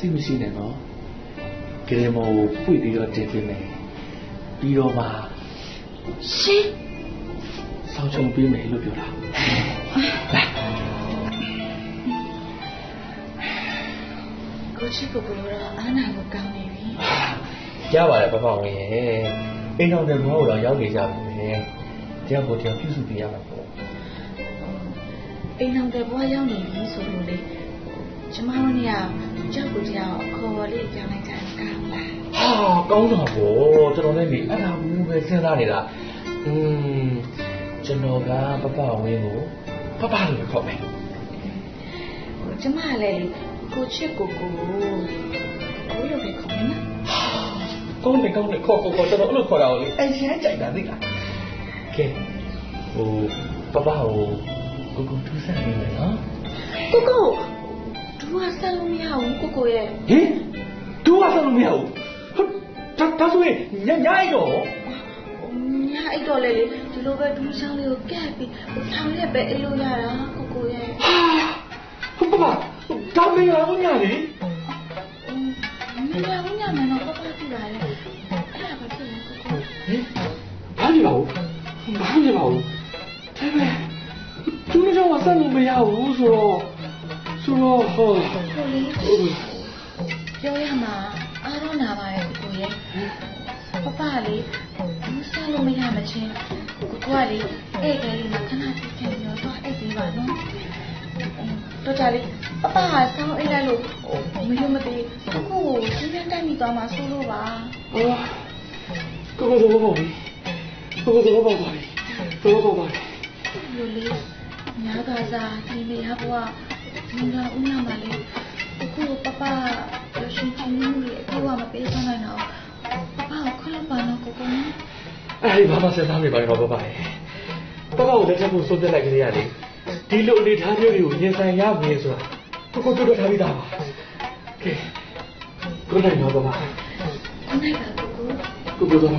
စိတ်မရှိနဲ့နော်ကလေးမောကိုပွေပြီးတော့တင်ပေးမယ်ပြီးတော့မှရှင်ဆောင်းချုံပေးမယ်လို့ပြောတာလာကိုချစ်ကိုကတော့အားနာကိုကောင်းနေပြီရပါတယ်ပပဝင်ရဲ့အိမ်တော်တဲ့ဘဝကိုတော့ရောက်နေကြပြီမယ်တရားကိုတရားပြုစုပြရမှာပေါ့အိမ်တော်တဲ့ဘဝရောက်နေပြီဆိုလို့လေကျမတို့เนี่ยကြောက်ကိုကြောက်ခေါ်လေးကြောင်းလိုက်တာကောင်းလားကောင်းတာပေါ့ကျွန်တော်လည်းဒီအဲ့ဒါဘူးပဲစဉ်းစားနေတာကျွန်တော်ကပပဝင်းကိုပပလို့ခေါ်မယ်ကျမလည်းကိုချစ်ကိုလိုပဲခေါ်မယ်နော်ကောင်းတယ်ခေါ်ကျွန်တော်အဲ့လိုခေါ်တာကိုလေအရင်ကြိုက်တာသိလားကဲပပကိုထူးဆန်းနေမယ်နော်ကိုဒူကဆက်လို့မရဘူးကိုရဲ့ဟင်ဒူကဆက်လို့မရဘူးဒါဆိုရင်ညအိတ်တော့လေဒီလိုပဲဒူးချောင်းလေးကိုကက်ပြီးထောင်ရက်ပဲအိတ်လို့ရတာကိုရဲ့ပပဒါမင်းလာဘူးညလေမင်းလာဘူးညမယ်နော်ပပကြည့်ပါလေအဲ့ဒါဘာဖြစ်လဲကိုဟင်ဘာဖြစ်ပါဦးဒါပေမဲ့ဒူးချောင်းကဆက်လို့မရဘူးဆိုတော့ပြောရမှာအားတော့နာပါရဲ့ကိုရဲ့ပပလေးဘူးစားလို့မရမချင်းကိုကလေအဲ့ကလေးမှာခဏတိကျရောတော့အဲ့ဒီပါနော်တော့ကြလေပပဟာဆောင်းအိတ်လိုက်လို့မယုံမသိကိုကြီးပြန်တိုက်မိသွားမှာဆိုလို့ပါကိုတော့ပါပြီလိုလေးညာကစားဒီမေဟာဘွားမင်းကဦးနာမလေးကိုပပရရှိချင်မှုလေးအပြောမပေးဆောင်နိုင်တော့ပပကိုခလို့ပါနော်ကိုနော်အဲ့ဒီဘာမှစဉ်းစားနေပါနဲ့တော့ပပရဲ့ပပကိုလက်ထပ်ဖို့စိုးပြလိုက်ကြရလေဒီလိုအနေထားမျိုးတွေကိုရင်ဆိုင်ရမယ်ဆိုတာကိုတို့ထားပြီးသားပါကဲကိုနိုင်တော့ပပကိုနိုင်ပါကိုတော့